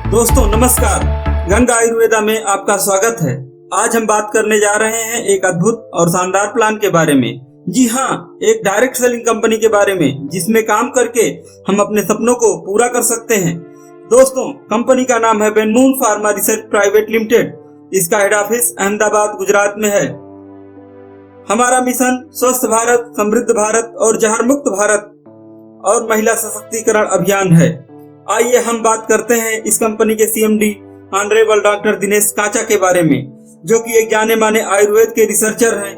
दोस्तों नमस्कार, गंगा आयुर्वेदा में आपका स्वागत है। आज हम बात करने जा रहे हैं एक अद्भुत और शानदार प्लान के बारे में। जी हाँ, एक डायरेक्ट सेलिंग कंपनी के बारे में, जिसमें काम करके हम अपने सपनों को पूरा कर सकते हैं। दोस्तों, कंपनी का नाम है बेनमून फार्मा रिसर्च प्राइवेट लिमिटेड। इसका हेड ऑफिस अहमदाबाद गुजरात में है। हमारा मिशन स्वस्थ भारत, समृद्ध भारत और जहर मुक्त भारत और महिला सशक्तिकरण अभियान है। आइए हम बात करते हैं इस कंपनी के सीएमडी ऑनरेबल डॉक्टर दिनेश काचा के बारे में, जो कि एक जाने माने आयुर्वेद के रिसर्चर हैं।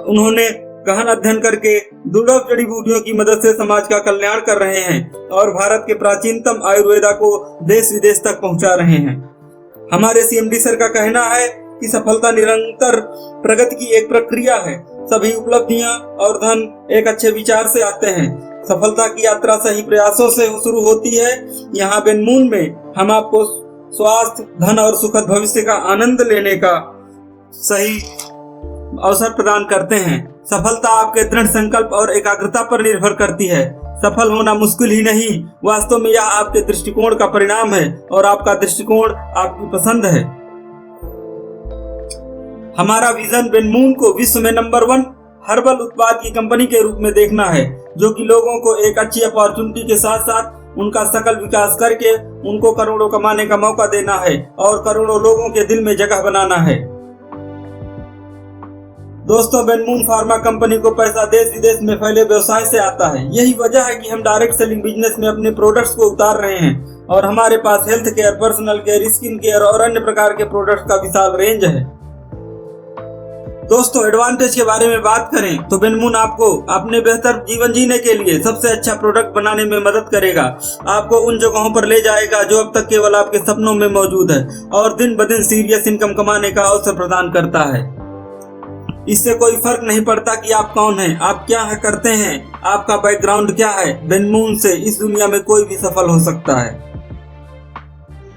उन्होंने गहन अध्ययन करके दुर्लभ जड़ी बूटियों की मदद से समाज का कल्याण कर रहे हैं और भारत के प्राचीनतम आयुर्वेदा को देश विदेश तक पहुंचा रहे हैं। हमारे सीएमडी सर का कहना है कि सफलता निरंतर प्रगति की एक प्रक्रिया है। सभी उपलब्धियां और धन एक अच्छे विचार से आते हैं। सफलता की यात्रा सही प्रयासों से शुरू होती है। यहाँ बेनमून में हम आपको स्वास्थ्य, धन और सुखद भविष्य का आनंद लेने का सही अवसर प्रदान करते हैं। सफलता आपके दृढ़ संकल्प और एकाग्रता पर निर्भर करती है। सफल होना मुश्किल ही नहीं, वास्तव में यह आपके दृष्टिकोण का परिणाम है और आपका दृष्टिकोण आपकी पसंद है। हमारा विजन बेनमून को विश्व में नंबर 1 हर्बल उत्पाद की कंपनी के रूप में देखना है, जो कि लोगों को एक अच्छी अपॉर्चुनिटी के साथ साथ उनका सकल विकास करके उनको करोड़ों कमाने का मौका देना है और करोड़ों लोगों के दिल में जगह बनाना है। दोस्तों, बेनमून फार्मा कंपनी को पैसा देश विदेश में फैले व्यवसाय से आता है। यही वजह है कि हम डायरेक्ट सेलिंग बिजनेस में अपने प्रोडक्ट्स को उतार रहे हैं और हमारे पास health care, personal care, skin care और अन्य प्रकार के प्रोडक्ट्स का विशाल रेंज है। दोस्तों, एडवांटेज के बारे में बात करें तो बेनमून आपको अपने बेहतर जीवन जीने के लिए सबसे अच्छा प्रोडक्ट बनाने में मदद करेगा। आपको उन जगहों पर ले जाएगा जो अब तक केवल आपके सपनों में मौजूद है और दिन ब दिन सीरियस इनकम कमाने का अवसर प्रदान करता है। इससे कोई फर्क नहीं पड़ता कि आप कौन हैं, आप क्या करते हैं, आपका बैकग्राउंड क्या है। बेनमून से इस दुनिया में कोई भी सफल हो सकता है।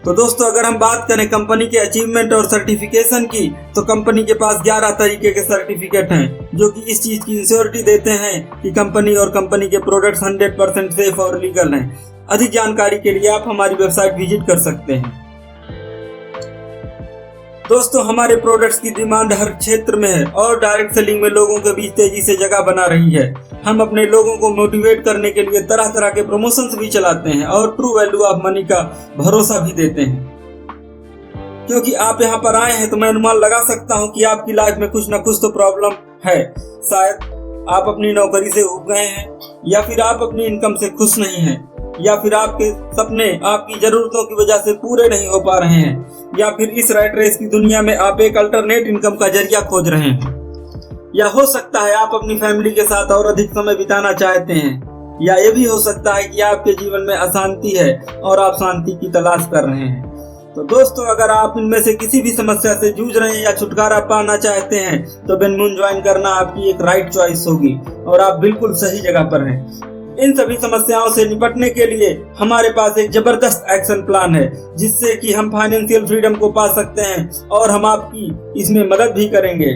तो दोस्तों, अगर हम बात करें कंपनी के अचीवमेंट और सर्टिफिकेशन की, तो कंपनी के पास 11 तरीके के सर्टिफिकेट हैं, जो कि इस चीज की इंश्योरिटी देते हैं कि कंपनी और कंपनी के प्रोडक्ट्स 100% सेफ और लीगल हैं। अधिक जानकारी के लिए आप हमारी वेबसाइट विजिट कर सकते हैं। दोस्तों, हमारे प्रोडक्ट्स की डिमांड हर क्षेत्र में है और डायरेक्ट सेलिंग में लोगों के बीच तेजी से जगह बना रही है। हम अपने लोगों को मोटिवेट करने के लिए तरह तरह के प्रमोशंस भी चलाते हैं और ट्रू वैल्यू ऑफ मनी का भरोसा भी देते हैं। क्योंकि आप यहाँ पर आए हैं तो मैं अनुमान लगा सकता हूँ कि आपकी लाइफ में कुछ न कुछ तो प्रॉब्लम है। शायद आप अपनी नौकरी से उब गए हैं, या फिर आप अपनी इनकम से खुश नहीं हैं, या फिर आपके सपने आपकी जरूरतों की वजह से पूरे नहीं हो पा रहे हैं, या फिर इस रैट रेस की दुनिया में आप एक अल्टरनेट इनकम का जरिया खोज रहे हैं, या हो सकता है आप अपनी फैमिली के साथ और अधिक समय बिताना चाहते हैं, या ये भी हो सकता है कि आपके जीवन में अशांति है और आप शांति की तलाश कर रहे हैं। तो दोस्तों, अगर आप इनमें से किसी भी समस्या से जूझ रहे हैं या छुटकारा पाना चाहते हैं, तो बेनमून ज्वाइन करना आपकी एक राइट चॉइस होगी और आप बिल्कुल सही जगह पर हैं। इन सभी समस्याओं से निपटने के लिए हमारे पास एक जबरदस्त एक्शन प्लान है, जिससे कि हम फाइनेंशियल फ्रीडम को पा सकते हैं और हम आपकी इसमें मदद भी करेंगे।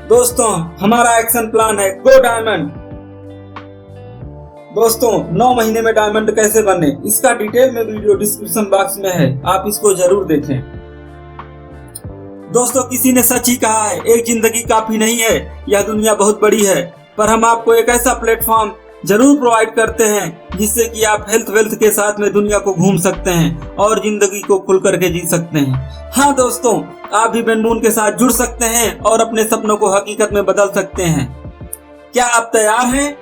दोस्तों, हमारा एक्शन प्लान है गो डायमंड। दोस्तों, 9 महीने में डायमंड कैसे बने, इसका डिटेल में वीडियो डिस्क्रिप्शन बॉक्स में है, आप इसको जरूर देखें। दोस्तों, किसी ने सच ही कहा है, एक जिंदगी काफी नहीं है, यह दुनिया बहुत बड़ी है। पर हम आपको एक ऐसा प्लेटफॉर्म जरूर प्रोवाइड करते हैं जिससे कि आप हेल्थ वेल्थ के साथ में दुनिया को घूम सकते हैं और जिंदगी को खुल करके जी सकते हैं। हाँ दोस्तों, आप भी बेनमून के साथ जुड़ सकते हैं और अपने सपनों को हकीकत में बदल सकते हैं। क्या आप तैयार हैं?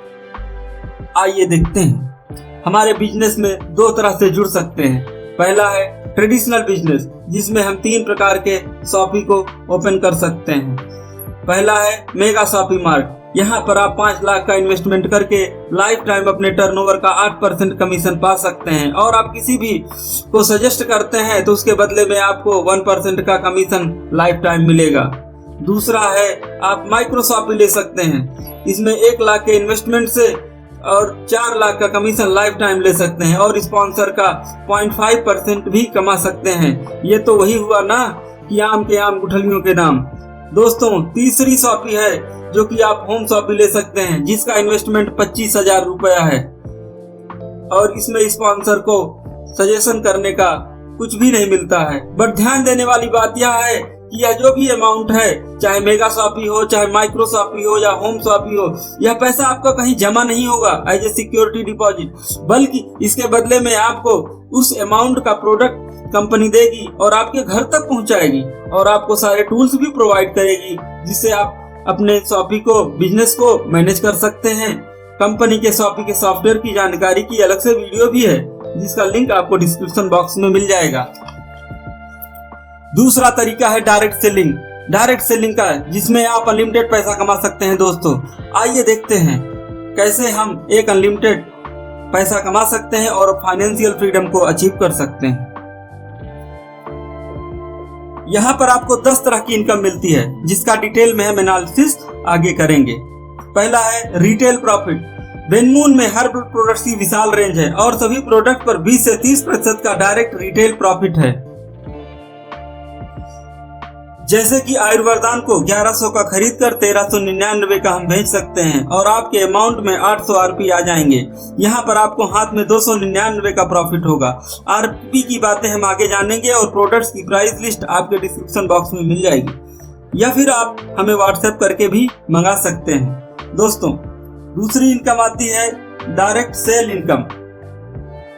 आइए देखते हैं। हमारे बिजनेस में 2 तरह से जुड़ सकते हैं। पहला है ट्रेडिशनल बिजनेस, जिसमें हम 3 प्रकार के शॉपी को ओपन कर सकते हैं। पहला है मेगा शॉपी मार्ट। यहाँ पर आप 5 लाख का इन्वेस्टमेंट करके लाइफ टाइम अपने टर्नओवर का 8% कमीशन पा सकते हैं, और आप किसी भी को सजेस्ट करते हैं तो उसके बदले में आपको 1% का कमीशन लाइफ टाइम मिलेगा। दूसरा है आप माइक्रो शॉपी ले सकते हैं। इसमें 1 लाख के इन्वेस्टमेंट से और 4 लाख का कमीशन लाइफ टाइम ले सकते हैं और स्पॉन्सर का 0.5% भी कमा सकते हैं। ये तो वही हुआ ना कि आम के आम गुठलियों के दाम। दोस्तों, तीसरी शॉपी है जो कि आप होम शॉपी ले सकते हैं, जिसका इन्वेस्टमेंट 25,000 रुपया है और इसमें स्पॉन्सर को सजेशन करने का कुछ भी नहीं मिलता है। बट ध्यान देने वाली बात यह है कि यह जो भी अमाउंट है, चाहे मेगा शॉपी हो, चाहे माइक्रो शॉपी हो या होम शॉपी हो, यह पैसा आपका कहीं जमा नहीं होगा एज ए सिक्योरिटी डिपॉजिट, बल्कि इसके बदले में आपको उस अमाउंट का प्रोडक्ट कंपनी देगी और आपके घर तक पहुंचाएगी और आपको सारे टूल्स भी प्रोवाइड करेगी, जिससे आप अपने शॉपी को, बिजनेस को मैनेज कर सकते हैं। कंपनी के शॉपी के सॉफ्टवेयर की जानकारी की अलग से वीडियो भी है, जिसका लिंक आपको डिस्क्रिप्शन बॉक्स में मिल जाएगा। दूसरा तरीका है डायरेक्ट सेलिंग। डायरेक्ट सेलिंग का, जिसमें आप अनलिमिटेड पैसा कमा सकते हैं। दोस्तों आइए देखते हैं कैसे हम एक अनलिमिटेड पैसा कमा सकते हैं और फाइनेंशियल फ्रीडम को अचीव कर सकते हैं। यहाँ पर आपको 10 तरह की इनकम मिलती है, जिसका डिटेल में हम एनालिसिस आगे करेंगे। पहला है रिटेल प्रॉफिट। वेनमून में हर प्रोडक्ट की विशाल रेंज है और सभी प्रोडक्ट पर 20 से 30% का डायरेक्ट रिटेल प्रॉफिट है। जैसे कि आयुर्वेदान को 1100 का खरीद कर 1399 का हम भेज सकते हैं और आपके अमाउंट में 800 आरपी आ जाएंगे। यहाँ पर आपको हाथ में 299 का प्रॉफिट होगा। आरपी की बातें हम आगे जानेंगे और प्रोडक्ट्स की प्राइस लिस्ट आपके डिस्क्रिप्शन बॉक्स में मिल जाएगी, या फिर आप हमें व्हाट्सएप करके भी मंगा सकते हैं। दोस्तों दूसरी इनकम आती है direct sale income.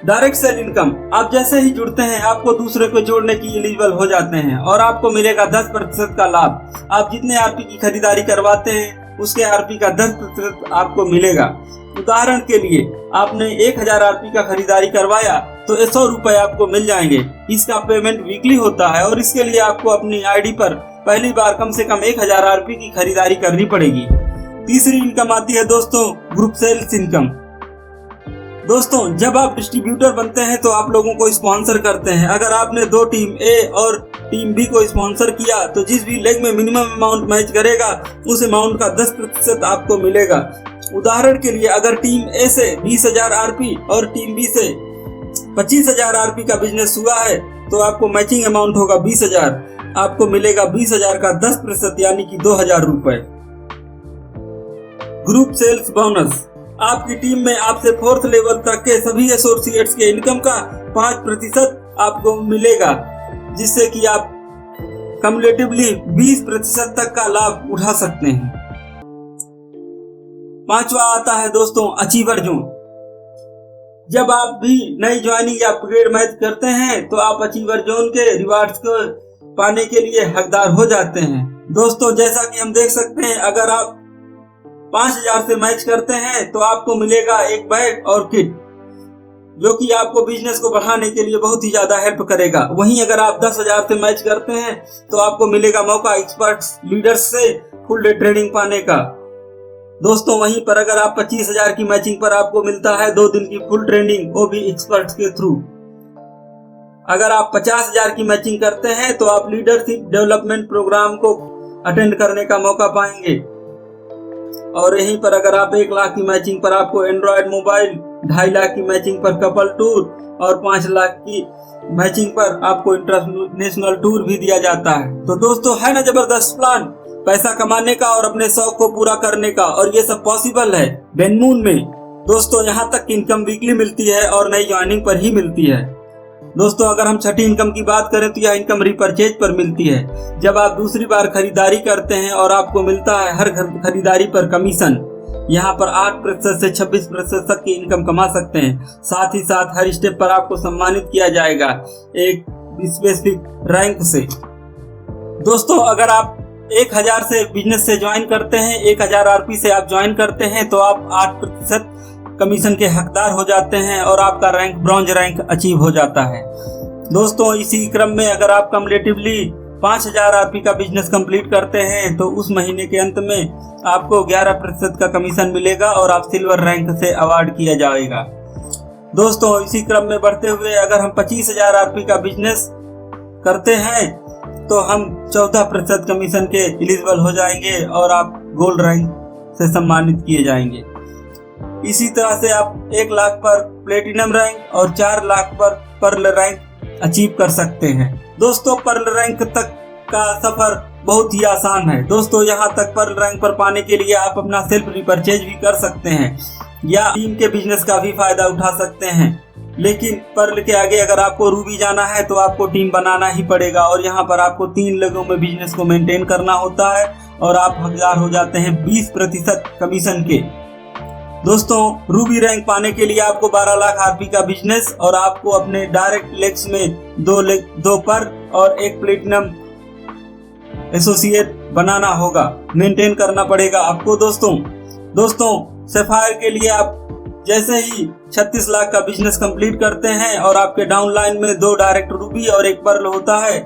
Direct sale income, आप जैसे ही जुड़ते हैं आपको दूसरे को जोड़ने की एलिजिबल हो जाते हैं और आपको मिलेगा 10% का लाभ। आप जितने आरपी की खरीदारी करवाते हैं उसके आरपी का 10% आपको मिलेगा। उदाहरण के लिए आपने 1000 आरपी का खरीदारी करवाया तो 100 रुपए आपको मिल जाएंगे। इसका पेमेंट वीकली होता है और इसके लिए आपको अपनी आईडी पर पहली बार कम से कम 1000 आरपी की खरीदारी करनी पड़ेगी। तीसरी इनकम आती है दोस्तों ग्रुप सेल्स इनकम। दोस्तों जब आप डिस्ट्रीब्यूटर बनते हैं तो आप लोगों को स्पॉन्सर करते हैं। अगर आपने 2 टीम ए और टीम बी को स्पॉन्सर किया तो जिस भी लेग में मिनिमम अमाउंट मैच करेगा उस अमाउंट का 10% आपको मिलेगा। उदाहरण के लिए अगर टीम ए से 20,000 आरपी और टीम बी से 25,000 आरपी का बिजनेस हुआ है तो आपको मैचिंग अमाउंट होगा 20,000। आपको मिलेगा 20,000 का 10% यानी कि 2,000 रुपए। ग्रुप सेल्स बोनस, आपकी टीम में आपसे 4th लेवल तक के सभी एसोसिएट्स के इनकम का 5% आपको मिलेगा, जिससे कि आप कम्युलेटिवली 20% तक का लाभ उठा सकते हैं। पांचवा आता है दोस्तों अचीवर जोन। जब आप भी नई ज्वाइनिंग या अपग्रेड मैच करते हैं तो आप अचीवर जोन के रिवार्ड्स को पाने के लिए हकदार हो जाते हैं। दोस्तों जैसा कि हम देख सकते हैं, अगर आप 5000 से मैच करते हैं तो आपको मिलेगा एक बैग और किट, जो कि आपको बिजनेस को बढ़ाने के लिए बहुत ही ज्यादा हेल्प करेगा। वहीं अगर आप 10,000 से मैच करते हैं तो आपको मिलेगा मौका एक्सपर्ट्स लीडर्स से फुल डे ट्रेनिंग पाने का। दोस्तों वहीं पर अगर आप 25,000 की मैचिंग पर आपको मिलता है 2 दिन की फुल ट्रेनिंग, वो भी एक्सपर्ट्स के थ्रू। अगर आप 50,000 की मैचिंग करते हैं तो आप लीडरशिप डेवलपमेंट प्रोग्राम को अटेंड करने का मौका पाएंगे। और यहीं पर अगर आप 1 लाख की मैचिंग पर आपको एंड्रॉयड मोबाइल, 2.5 लाख की मैचिंग पर कपल टूर और 5 लाख की मैचिंग पर आपको इंटरनेशनल टूर भी दिया जाता है। तो दोस्तों है ना जबरदस्त प्लान पैसा कमाने का और अपने शौक को पूरा करने का, और ये सब पॉसिबल है वेनमून में। दोस्तों यहाँ तक इनकम वीकली मिलती है और नई ज्वाइनिंग पर ही मिलती है। दोस्तों अगर हम छठी इनकम की बात करें तो यह इनकम रिपर्चेज पर मिलती है। जब आप दूसरी बार खरीदारी करते हैं और आपको मिलता है हर खरीदारी पर कमीशन। यहाँ पर 8% से 26% तक की इनकम कमा सकते हैं। साथ ही साथ हर स्टेप पर आपको सम्मानित किया जाएगा एक स्पेसिफिक रैंक से। दोस्तों अगर आप 1000 से बिजनेस से ज्वाइन करते हैं, 1000 आरपी से आप ज्वाइन करते हैं तो आप 8% कमीशन के हकदार हो जाते हैं और आपका रैंक ब्रॉन्ज रैंक अचीव हो जाता है। दोस्तों इसी क्रम में अगर आप कम्युलेटिवली 5000 आरपी का बिजनेस कंप्लीट करते हैं तो उस महीने के अंत में आपको 11% का कमीशन मिलेगा और आप सिल्वर रैंक से अवार्ड किया जाएगा। दोस्तों इसी क्रम में बढ़ते हुए अगर हम 25,000 आरपी का बिजनेस करते हैं तो हम 14% कमीशन के एलिजिबल हो जाएंगे और आप गोल्ड रैंक से सम्मानित किए जाएंगे। इसी तरह से आप 1 लाख पर प्लेटिनम रैंक और 4 लाख पर पर्ल रैंक अचीव कर सकते हैं। दोस्तों पर्ल रैंक तक का सफर बहुत ही आसान है। दोस्तों यहाँ तक पर्ल रैंक पर पाने के लिए आप अपना सेल्फ रिपर्चेज भी कर सकते हैं या टीम के बिजनेस का भी फायदा उठा सकते हैं। लेकिन पर्ल के आगे अगर आपको रूबी जाना है तो आपको टीम बनाना ही पड़ेगा और यहाँ पर आपको 3 लोगों में बिजनेस को मेंटेन करना होता है और आप हकदार हो जाते हैं 20% कमीशन के। दोस्तों, रूबी रैंक पाने के लिए आपको 12 लाख आरपी का बिजनेस और आपको अपने डायरेक्ट लेग्स में 2 पर और 1 प्लेटिनम एसोसिएट बनाना होगा, मेंटेन करना पड़ेगा आपको। दोस्तों सैफायर के लिए आप जैसे ही 36 लाख का बिजनेस कंप्लीट करते हैं और आपके डाउनलाइन में 2 डायरेक्ट रूबी और 1 पर्ल होता है,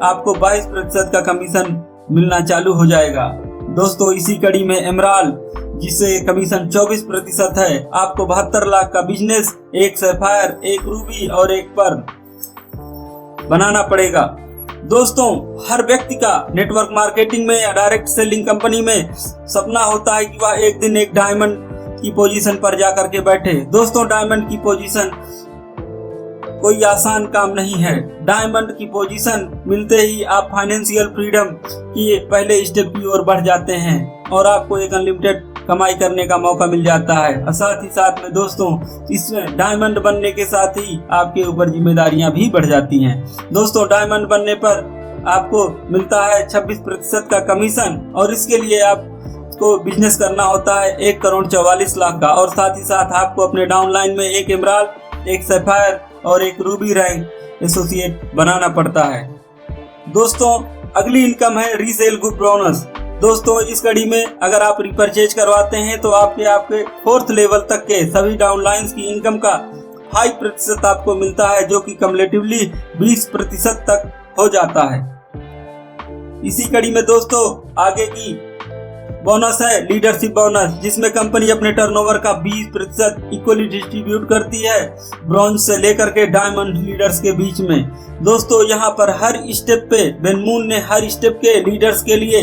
आपको 22% का कमीशन मिलना चालू हो जाएगा। दोस्तों, इसी कड़ी में एमराल्ड, जिसे कमीशन 24% है, आपको 72 लाख का बिजनेस, 1 सैफायर, 1 रूबी और 1 पर्ल बनाना पड़ेगा। दोस्तों, हर व्यक्ति का नेटवर्क मार्केटिंग में या डायरेक्ट सेलिंग कंपनी में सपना होता है कि वह एक दिन एक डायमंड की पोजीशन पर जाकर के बैठे। दोस्तों, डायमंड की पोजीशन कोई आसान काम नहीं है। डायमंड की पोजीशन मिलते ही आप फाइनेंशियल फ्रीडम की पहले स्टेप की ओर बढ़ जाते हैं और आपको एक अनलिमिटेड कमाई करने का मौका मिल जाता है। और साथ ही साथ में दोस्तों, इसमें डायमंड बनने के साथ ही आपके ऊपर जिम्मेदारियां भी बढ़ जाती हैं। दोस्तों, डायमंड बनने पर आपको मिलता है 26% का कमीशन और इसके लिए आपको बिजनेस करना होता है 1,44,00,000 का और साथ ही साथ आपको अपने डाउनलाइन में 1 एमराल्ड, 1 सैफायर और 1 रूबी रैंक एसोसिएट बनाना पड़ता है। दोस्तों, अगली इनकम है रीसेल ग्रुप बोनस। दोस्तों, इस कड़ी में अगर आप रिपरचेज करवाते हैं तो आपके 4th लेवल तक के सभी डाउनलाइंस की इनकम का 5% आपको मिलता है, जो कि कम्युलेटिवली 20% तक हो जाता है। इसी कड़ी में दोस्तों आगे की बोनस है लीडरशिप बोनस, जिसमें कंपनी अपने टर्नओवर का 20% इक्वली डिस्ट्रीब्यूट करती है ब्रॉन्ज से लेकर के डायमंड लीडर्स के बीच में। दोस्तों, यहाँ पर हर स्टेप पे बेनमून ने हर स्टेप के लीडर्स के लिए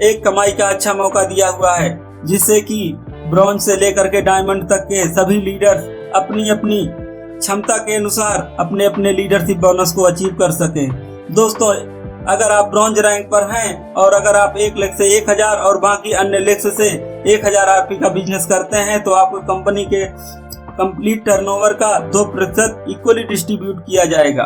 एक कमाई का अच्छा मौका दिया हुआ है, जिससे कि ब्रॉन्ज से लेकर के डायमंड तक के सभी लीडर्स अपनी अपनी क्षमता के अनुसार अपने अपने लीडरशिप बोनस को अचीव कर सकें। दोस्तों, अगर आप ब्रॉन्ज रैंक पर हैं और अगर आप 1 लाख से 1,000 और बाकी अन्य लेक्स से 1,000 आरपी का बिजनेस करते हैं तो आपको कंपनी के कंप्लीट टर्नओवर का 2% इक्वली डिस्ट्रीब्यूट किया जाएगा।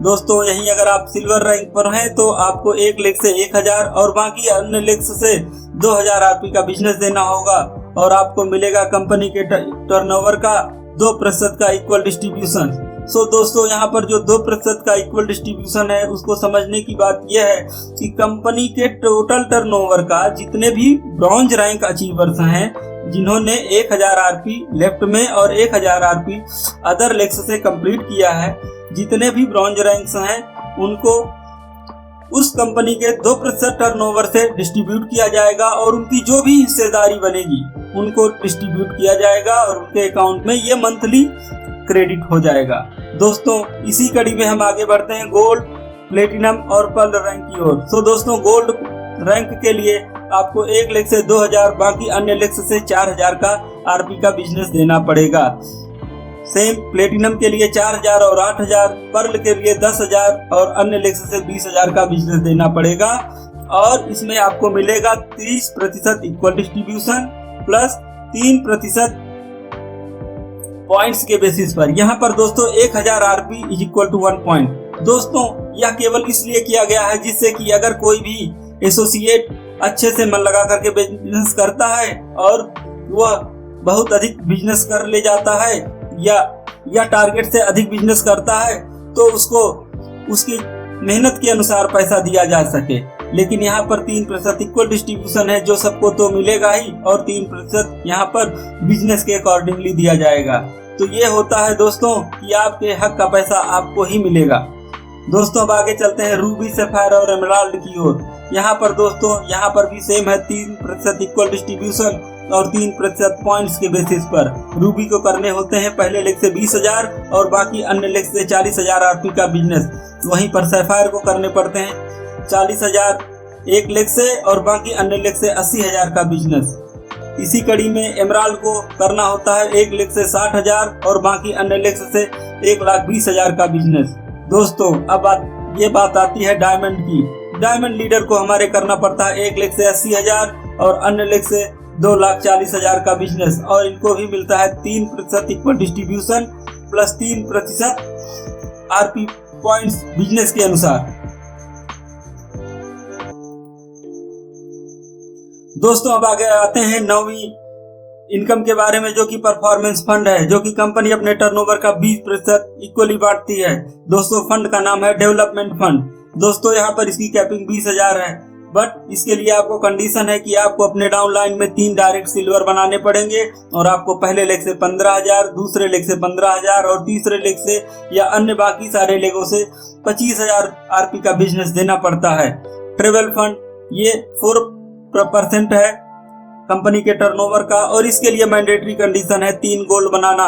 दोस्तों, यहीं अगर आप सिल्वर रैंक पर हैं तो आपको 1 लाख से 1,000 और बाकी अन्य लेक्स से 2,000 आरपी का बिजनेस देना होगा और आपको मिलेगा कंपनी के टर्नओवर का 2% का इक्वल डिस्ट्रीब्यूशन। दोस्तों, यहाँ पर जो 2% का इक्वल डिस्ट्रीब्यूशन है उसको समझने की बात यह है कि कंपनी के टोटल टर्नओवर का जितने भी ब्रॉन्ज रैंक अचीवर्स हैं, जिन्होंने 1,000 आरपी लेफ्ट में और 1,000 आरपी अदर लेक्स से कंप्लीट किया है, जितने भी ब्रॉन्ज रैंक्स हैं उनको उस कंपनी के 2% टर्नओवर से डिस्ट्रीब्यूट किया जाएगा और उनकी जो भी हिस्सेदारी बनेगी उनको डिस्ट्रीब्यूट किया जाएगा और उनके अकाउंट में ये मंथली क्रेडिट हो जाएगा। दोस्तों, इसी कड़ी में हम आगे बढ़ते हैं गोल्ड, प्लेटिनम और पर्ल रैंक की ओर। दोस्तों, गोल्ड रैंक के लिए आपको 1 लाख से 2,000 बाकी अन्य लेक्स से 4,000 का आरपी का बिजनेस देना पड़ेगा। सेम प्लेटिनम के लिए 4,000 और 8,000, पर्ल के लिए 10,000 और अन्य लेक्स से 20,000 का बिजनेस देना पड़ेगा और इसमें आपको मिलेगा 30% इक्वल डिस्ट्रीब्यूशन प्लस 3% पॉइंट्स के बेसिस पर। यहाँ पर दोस्तों 1,000 RP is equal to 1 point. दोस्तों, यह केवल इसलिए किया गया है जिससे कि अगर कोई भी एसोसिएट अच्छे से मन लगा करके बिजनेस करता है और वह बहुत अधिक बिजनेस कर ले जाता है या टारगेट से अधिक बिजनेस करता है तो उसको उसकी मेहनत के अनुसार पैसा दिया जा सके। लेकिन यहाँ पर 3% इक्वल डिस्ट्रीब्यूशन है, जो सबको तो मिलेगा ही और 3% यहाँ पर बिजनेस के अकॉर्डिंगली दिया जाएगा। तो ये होता है दोस्तों कि आपके हक का पैसा आपको ही मिलेगा। दोस्तों, अब आगे चलते हैं रूबी, सैफायर और एमराल्ड की ओर। यहाँ पर दोस्तों यहाँ पर भी सेम है 3% इक्वल डिस्ट्रीब्यूशन और 3% पॉइंट्स के बेसिस पर। रूबी को करने होते हैं पहले लेग से 20,000 और बाकी अन्य लेग से 40,000 आरपी का बिजनेस। वहीं पर सैफायर को करने पड़ते हैं 40,000 एक लेग से और बाकी अन्य लेग से 80,000 का बिजनेस। इसी कड़ी में एमराल्ड को करना होता है 1 लेग से 60,000 और बाकी अन्य लेग से 1,20,000 का बिजनेस। दोस्तों, अब ये बात आती है डायमंड की। डायमंड लीडर को हमारे करना पड़ता है 1 लेग से 80,000 और अन्य लेग से 2,40,000 का बिजनेस और इनको भी मिलता है 3% equal distribution plus 3% RP points business के अनुसार। दोस्तों अब आगे आते हैं 9वीं इनकम के बारे में, जो कि परफॉर्मेंस फंड है, जो कि कंपनी अपने टर्नओवर का 20% इक्वली बांटती है। दोस्तों फंड का नाम है डेवलपमेंट फंड। दोस्तों यहाँ पर इसकी कैपिंग 20,000 है, बट इसके लिए आपको कंडीशन है कि आपको अपने डाउनलाइन में 3 डायरेक्ट सिल्वर बनाने पड़ेंगे और आपको पहले लेग से 15,000, दूसरे लेग से 15,000 और तीसरे लेग से या अन्य बाकी सारे लेगों से 25,000 RP का बिजनेस देना पड़ता है। ट्रेवल फंड ये 4% है कंपनी के टर्नओवर का, और इसके लिए मैंडेटरी कंडीशन है 3 गोल्ड बनाना,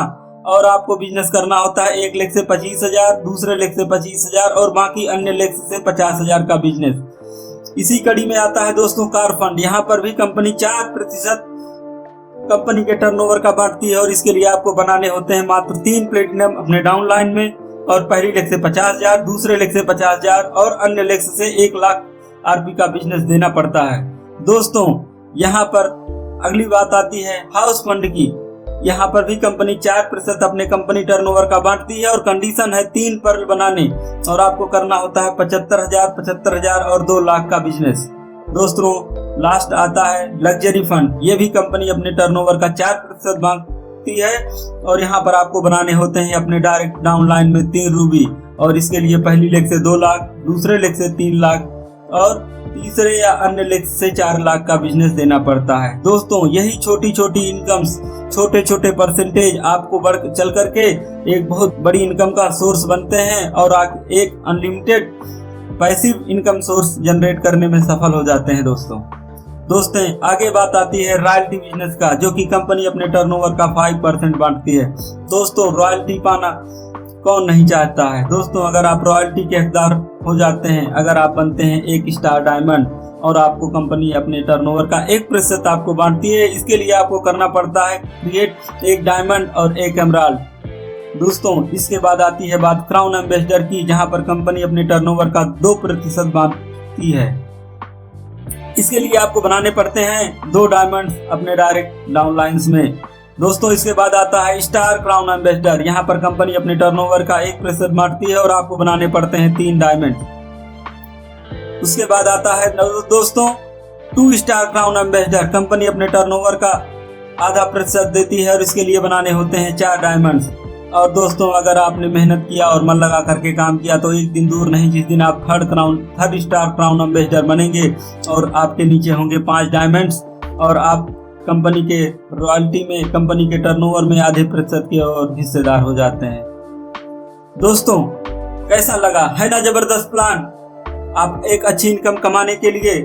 और आपको बिजनेस करना होता है एक लेग से 25,000, दूसरे लेग से 25,000 और बाकी अन्य लेग से 50,000 का बिजनेस। इसी कड़ी में आता है दोस्तों कार फंड। यहाँ पर भी कंपनी 4% कंपनी के टर्नओवर का बांटती है और इसके लिए आपको बनाने होते हैं मात्र 3 प्लेटिनम अपने डाउनलाइन में, और पहली लेग से 50,000, दूसरे लेग से 50,000 और अन्य लेग से 1 लाख RP का बिजनेस देना पड़ता है। दोस्तों यहाँ पर अगली बात आती है हाउस फंड की। यहाँ पर भी कंपनी 4% अपने कंपनी टर्नओवर का बांटती है और कंडीशन है 3 पर्ल बनाने, और आपको करना होता है 75,000 और 2 लाख का बिजनेस। दोस्तों लास्ट आता है लग्जरी फंड। ये भी कंपनी अपने टर्नओवर का 4% बांटती है और यहाँ पर आपको बनाने होते हैं अपने डायरेक्ट डाउनलाइन में 3 रूबी, और इसके लिए पहली लेग से 2 लाख, दूसरे लेग से 3 लाख और तीसरे या अन्य लेग से 4 लाख का बिजनेस देना पड़ता है। दोस्तों यही छोटी छोटी इनकम्स, छोटे छोटे परसेंटेज आपको बढ़ चल करके एक बहुत बड़ी इनकम का सोर्स बनते हैं और आप एक unlimited passive income source generate करने में सफल हो जाते हैं। दोस्तों आगे बात आती है रॉयल्टी बिजनेस का, जो कि कंपनी अपने टर्नओवर का 5% बांटती है। दोस्तों रॉयल्टी पाना कौन नहीं चाहता है। दोस्तों अगर आप रॉयल्टी के हकदार हो जाते हैं, अगर आप बनते हैं 1 स्टार डायमंड और आपको कंपनी अपने टर्नओवर का 1% आपको बांटती है, इसके लिए आपको करना पड़ता है क्रिएट 1 डायमंड और 1 एमराल्ड। दोस्तों इसके बाद आती है बात क्राउन एम्बेसडर की, जहां पर कंपनी अपने टर्नओवर का 2% बांटती है। इसके लिए आपको बनाने पड़ते हैं 2 डायमंड अपने डायरेक्ट डाउनलाइंस में। दोस्तों इसके बाद आता है स्टार क्राउन एम्बेसडर। यहाँ पर कंपनी अपने टर्नओवर का 1% बांटती है और आपको बनाने पड़ते हैं 3 डायमंड। उसके बाद आता है दोस्तों 2 स्टार क्राउन एम्बेसडर। कंपनी अपने टर्नओवर का आधा % देती है और इसके लिए बनाने होते हैं 4 डायमंड्स। और दोस्तों अगर आपने मेहनत किया और मन लगा करके काम किया तो एक दिन दूर नहीं जिस दिन आप 3rd स्टार क्राउन एम्बेसडर बनेंगे और आपके नीचे होंगे 5 डायमंड्स और आप कंपनी के रॉयल्टी में, कंपनी के टर्नओवर में आधे % के और हिस्सेदार हो जाते हैं। दोस्तों कैसा लगा, है ना जबरदस्त प्लान आप एक अच्छी इनकम कमाने के लिए।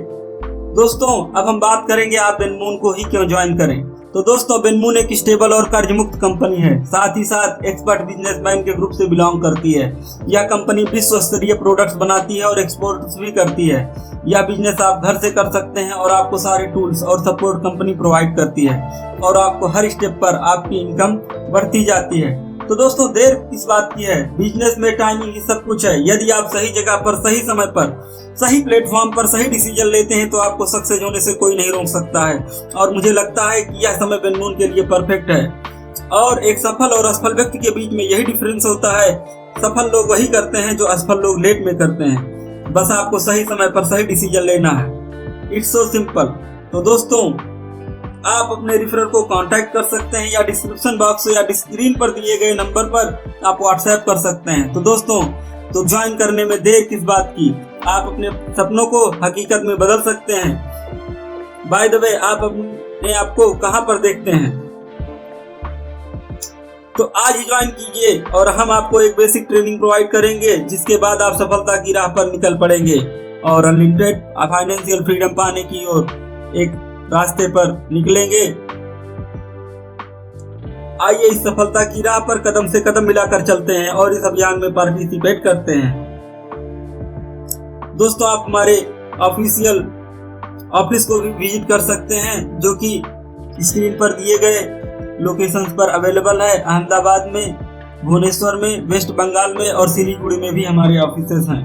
दोस्तों अब हम बात करेंगे आप बेनमून को ही क्यों ज्वाइन करें। तो दोस्तों बेनमून एक स्टेबल और कर्ज मुक्त कंपनी है, साथ ही साथ एक्सपर्ट बिजनेसमैन के ग्रुप से बिलोंग करती है। यह कंपनी विश्व स्तरीय प्रोडक्ट्स बनाती है और एक्सपोर्ट्स भी करती है। यह बिजनेस आप घर से कर सकते हैं और आपको सारे टूल्स और सपोर्ट कंपनी प्रोवाइड करती है और आपको हर स्टेप पर आपकी इनकम बढ़ती जाती है। तो दोस्तों देर किस बात की है, बिजनेस में टाइमिंग ही सब कुछ है। यदि आप सही जगह पर, सही समय पर, सही प्लेटफॉर्म पर सही डिसीजन लेते हैं तो आपको सक्सेस होने से कोई नहीं रोक सकता है। और मुझे लगता है कि यह समय बेनमून के लिए परफेक्ट है। और एक सफल और असफल व्यक्ति के बीच में यही डिफरेंस होता है, सफल लोग वही करते हैं जो असफल लोग लेट में करते हैं। बस आपको सही समय पर सही डिसीजन लेना है, इट्स सो सिंपल। तो दोस्तों आप अपने रेफरर को कांटेक्ट कर सकते हैं या डिस्क्रिप्शन बॉक्स या स्क्रीन पर दिए गए नंबर पर आप व्हाट्सएप कर सकते हैं। तो दोस्तों तो ज्वाइन करने में देर किस बात की, आप अपने सपनों को हकीकत में बदल सकते हैं। बाय द वे आप अपने आप को कहां पर देखते हैं, तो आज ही ज्वाइन कीजिए और हम आपको एक बेसिक ट्रेनिंग प्रोवाइड करेंगे, जिसके बाद आप सफलता की राह पर निकल पड़ेंगे और अनलिमिटेड फाइनेंशियल फ्रीडम पाने की ओर एक रास्ते पर निकलेंगे। आइए इस सफलता की राह पर कदम से कदम मिलाकर चलते हैं और इस अभियान में पार्टिसिपेट करते हैं। दोस्तों आप हमारे ऑफिशियल ऑफिस को भी विजिट कर सकते हैं, जो कि स्क्रीन पर दिए गए लोकेशंस पर अवेलेबल है। अहमदाबाद में, भुवनेश्वर में, वेस्ट बंगाल में और सिलीगुड़ी में भी हमारे ऑफिसेस हैं।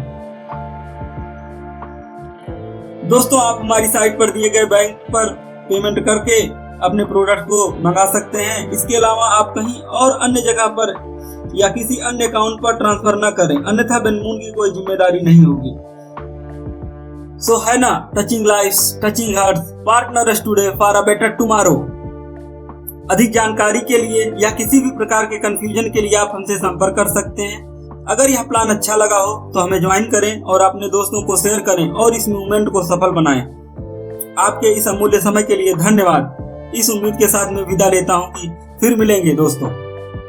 दोस्तों आप हमारी साइट पर दिए गए बैंक पर पेमेंट करके अपने प्रोडक्ट को मंगा सकते हैं। इसके अलावा आप कहीं और अन्य जगह पर या किसी अन्य अकाउंट पर ट्रांसफर न करें, अन्यथा बेनमून की कोई जिम्मेदारी नहीं होगी। सो है ना, touching lives, touching hearts, partners today for a better tomorrow. अधिक जानकारी के लिए या किसी भी प्रकार के कंफ्यूजन के लिए आप हमसे संपर्क कर सकते हैं। अगर यह प्लान अच्छा लगा हो तो हमें ज्वाइन करें और अपने दोस्तों को शेयर करें और इस मूवमेंट को सफल बनाएं। आपके इस अमूल्य समय के लिए धन्यवाद। इस उम्मीद के साथ मैं विदा लेता हूं कि फिर मिलेंगे दोस्तों।